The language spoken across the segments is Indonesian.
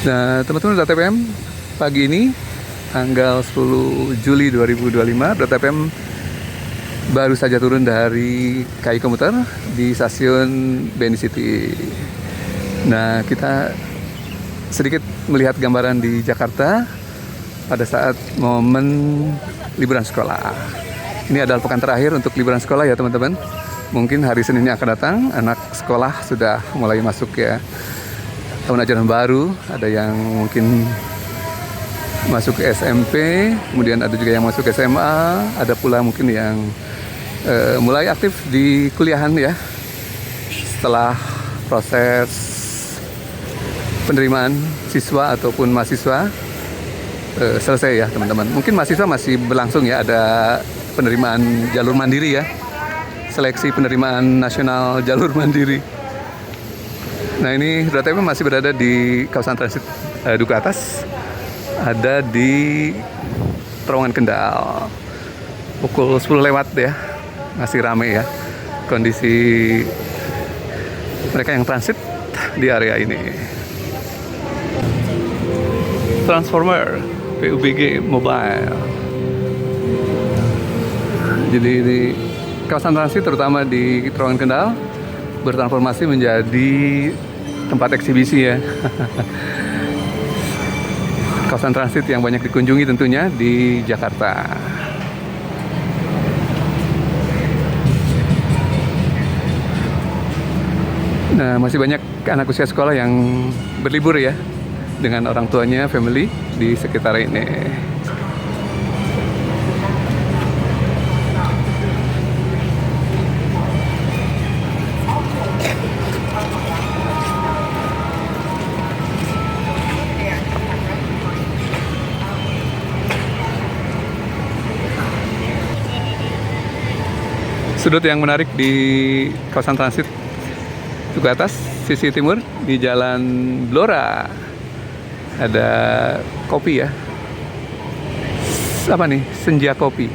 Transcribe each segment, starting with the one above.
Nah, teman-teman TPM pagi ini tanggal 10 Juli 2025, TPM baru saja turun dari KAI Komuter di stasiun BNI City. Nah, kita sedikit melihat gambaran di Jakarta pada saat momen liburan sekolah. Ini adalah pekan terakhir untuk liburan sekolah ya teman-teman. Mungkin hari Senin yang akan datang anak sekolah sudah mulai masuk ya tahun ajaran baru. Ada yang mungkin masuk ke SMP, kemudian ada juga yang masuk ke SMA, ada pula mungkin yang mulai aktif di kuliahan ya setelah proses penerimaan siswa ataupun mahasiswa selesai ya teman-teman. Mungkin mahasiswa masih berlangsung ya, ada penerimaan jalur mandiri ya, seleksi penerimaan nasional jalur mandiri. Nah, ini TPM masih berada di kawasan transit Duku Atas, ada di terowongan Kendal. Pukul 10 lewat ya, masih ramai ya kondisi mereka yang transit di area ini. Transformer PUBG Mobile. Jadi di kawasan transit terutama di terowongan Kendal bertransformasi menjadi tempat eksibisi ya. Kawasan transit yang banyak dikunjungi tentunya di Jakarta. Nah, masih banyak anak usia sekolah yang berlibur ya dengan orang tuanya, family di sekitar ini. Sudut yang menarik di kawasan transit Duku Atas, sisi timur di Jalan Blora. Ada kopi ya. Apa nih? Senja kopi.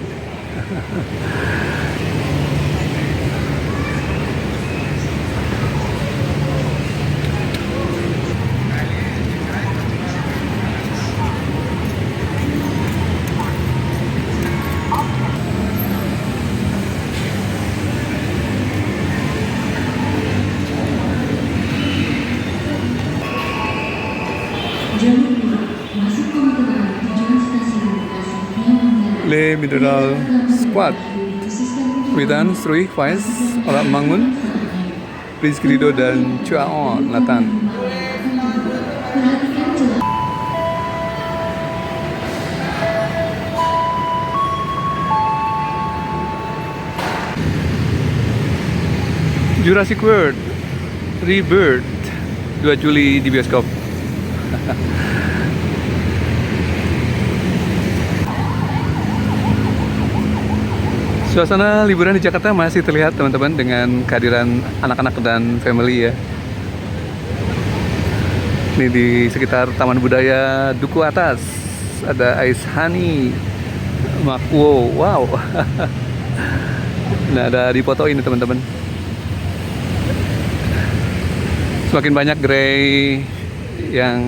Le Mineral Squad Witan, Sri, Faiz, Orang Mangun, Prince Grido dan Chuaon Nathan. Jurassic World Rebirth 2 Juli di bioskop. Suasana liburan di Jakarta masih terlihat teman-teman dengan kehadiran anak-anak dan family ya. Ini di sekitar Taman Budaya Duku Atas ada Ais Hani, Makwo, wow. Nah, ada di foto ini teman-teman. Semakin banyak gerai yang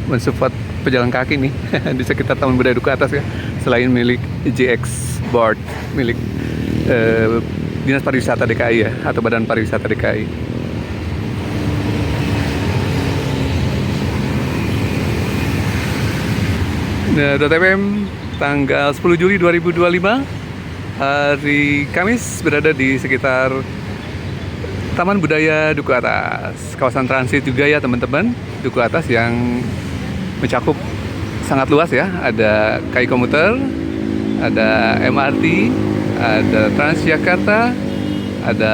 mensupport pejalan kaki nih di sekitar Taman Budaya Duku Atas ya. Selain milik JX Board, milik Dinas Pariwisata DKI ya, atau Badan Pariwisata DKI. Nah, TPM tanggal 10 Juli 2025, hari Kamis, berada di sekitar Taman Budaya Duku Atas, kawasan transit juga ya teman-teman. Duku Atas yang mencakup sangat luas ya, ada KAI Komuter, ada MRT, ada Transjakarta, ada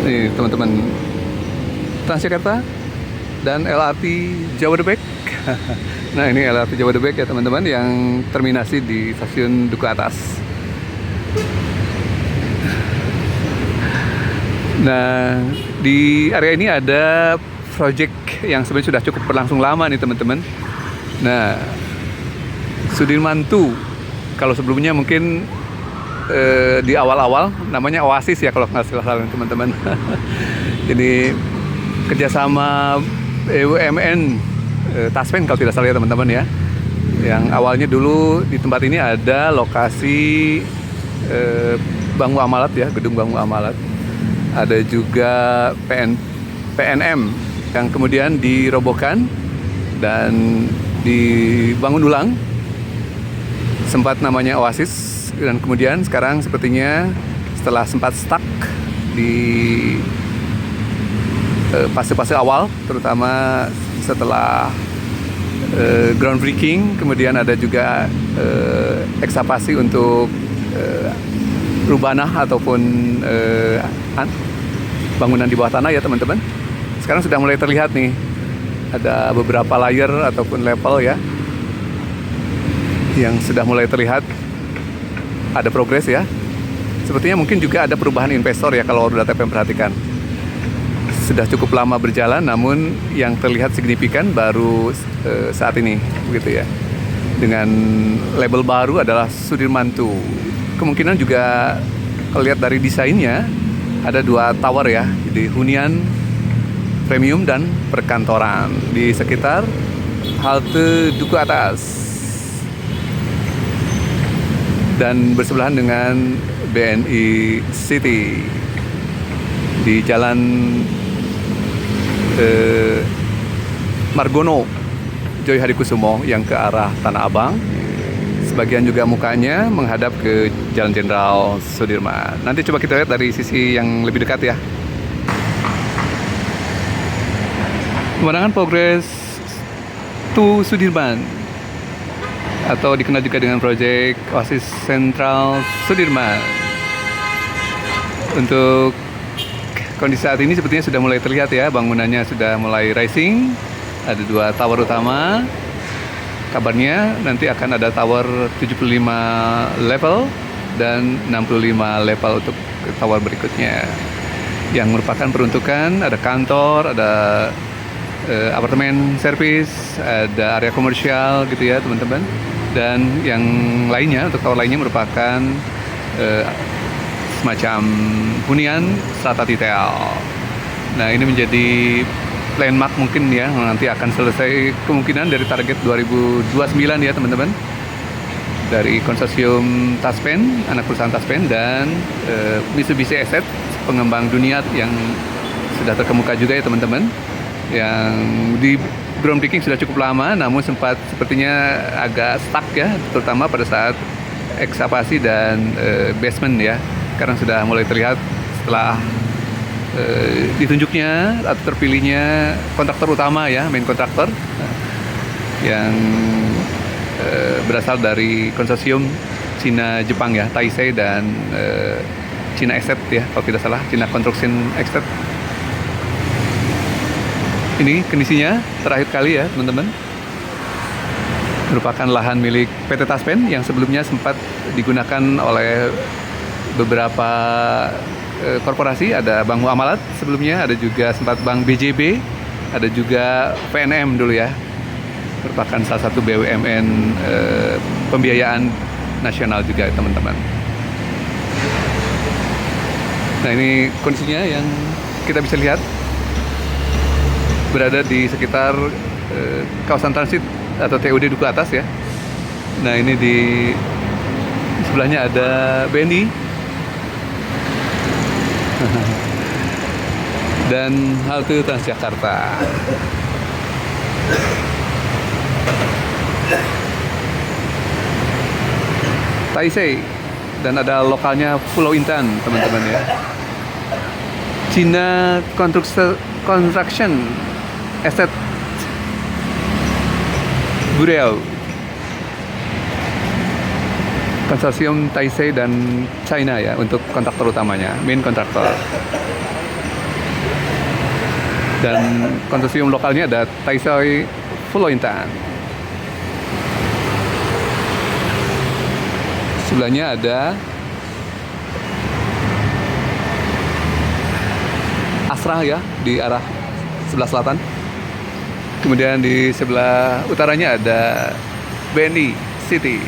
nih teman-teman Transjakarta dan LRT Jabodebek. Nah, ini LRT Jabodebek ya teman-teman yang terminasi di stasiun Duku Atas. Nah, di area ini ada proyek yang sebenarnya sudah cukup berlangsung lama nih teman-teman. Nah, Sudirman 2, kalau sebelumnya mungkin di awal-awal namanya Oasis ya kalau nggak salah teman-teman. Jadi kerjasama BUMN Taspen kalau tidak salah ya teman-teman ya. Yang awalnya dulu di tempat ini ada lokasi Bank Muamalat ya, gedung Bank Muamalat. Ada juga PNM yang kemudian dirobohkan dan dibangun ulang. Sempat namanya Oasis dan kemudian sekarang sepertinya setelah sempat stuck di fase-fase awal, terutama setelah groundbreaking, kemudian ada juga ekskavasi untuk rubanah ataupun bangunan di bawah tanah ya teman-teman. Sekarang sudah mulai terlihat nih, ada beberapa layer ataupun level ya, yang sudah mulai terlihat ada progres ya. Sepertinya mungkin juga ada perubahan investor ya kalau Roda TPM perhatikan. Sudah cukup lama berjalan, namun yang terlihat signifikan baru saat ini, begitu ya. Dengan label baru adalah Sudirman II. Kemungkinan juga kalau lihat dari desainnya ada 2 tower ya, di hunian premium dan perkantoran di sekitar halte Duku Atas dan bersebelahan dengan BNI City di Jalan Margono Joy Hadikusumo yang ke arah Tanah Abang. Sebagian juga mukanya menghadap ke Jalan Jenderal Sudirman. Nanti coba kita lihat dari sisi yang lebih dekat ya. Pemandangan progres to Sudirman atau dikenal juga dengan proyek Oasis Sentral Sudirman. Untuk kondisi saat ini sepertinya sudah mulai terlihat ya, bangunannya sudah mulai rising. Ada 2 tower utama. Kabarnya nanti akan ada tower 75 level dan 65 level untuk tower berikutnya, yang merupakan peruntukan ada kantor, ada apartemen service, ada area komersial gitu ya teman-teman. Dan yang lainnya, untuk tower lainnya merupakan semacam hunian strata detail. Nah, ini menjadi landmark mungkin ya, nanti akan selesai kemungkinan dari target 2029 ya teman-teman, dari konsorsium Taspen, anak perusahaan Taspen, dan Mitsubishi Asset, pengembang dunia yang sudah terkemuka juga ya teman-teman, yang di groundbreaking sudah cukup lama, namun sempat sepertinya agak stuck ya, terutama pada saat ekskavasi dan basement ya. Sekarang sudah mulai terlihat setelah ditunjuknya atau terpilihnya kontraktor utama ya, main kontraktor yang berasal dari konsorsium Cina Jepang ya, Taisei dan Cina Asset ya kalau tidak salah, Cina Construction Asset. Ini kondisinya terakhir kali ya teman-teman, merupakan lahan milik PT Taspen yang sebelumnya sempat digunakan oleh beberapa korporasi. Ada Bank Muamalat sebelumnya, ada juga sempat Bank BJB, ada juga PNM dulu ya, merupakan salah satu BUMN pembiayaan nasional juga teman-teman. Nah, ini kondisinya yang kita bisa lihat berada di sekitar kawasan transit atau TOD Duku Atas ya. Nah, ini di sebelahnya ada BNI dan halte Transjakarta. Taisei, dan ada lokalnya Pulau Intan teman-teman ya. Cina Construction Asset Bureau, konsorsium Taisei dan China ya untuk kontraktor utamanya, main kontraktor. Dan konsorsium lokalnya ada Taisei Pulau Intan. Sebelahnya ada Astra ya di arah sebelah selatan. Kemudian di sebelah utaranya ada BNI City.